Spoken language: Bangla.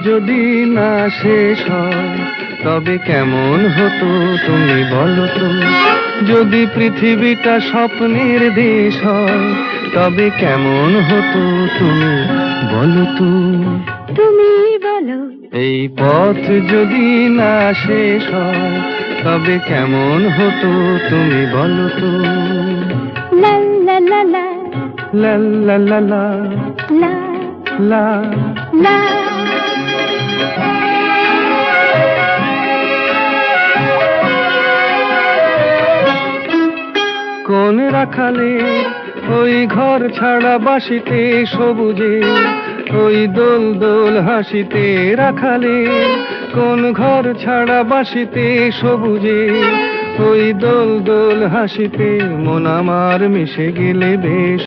যদি না শেষ হয় তবে কেমন হতো তুমি বলো তো। যদি পৃথিবীটা স্বপ্নের দেশ হয় তবে কেমন হতো তুমি বলো তো। তুমি বলো। এই পথ যদি না শেষ হয় তবে কেমন হতো তুমি বলো তো। লা লা লা লা লা লা লা লা লা লা। লা। কোন রাখালে ওই ঘর ছাড়া বাসিতে সবুজে, ওই দোল দোল হাসিতে রাখালে কোন ঘর ছাড়া বাসিতে সবুজে, ওই দোল দোল হাসিতে মন আমার মিশে গেলে বেশ।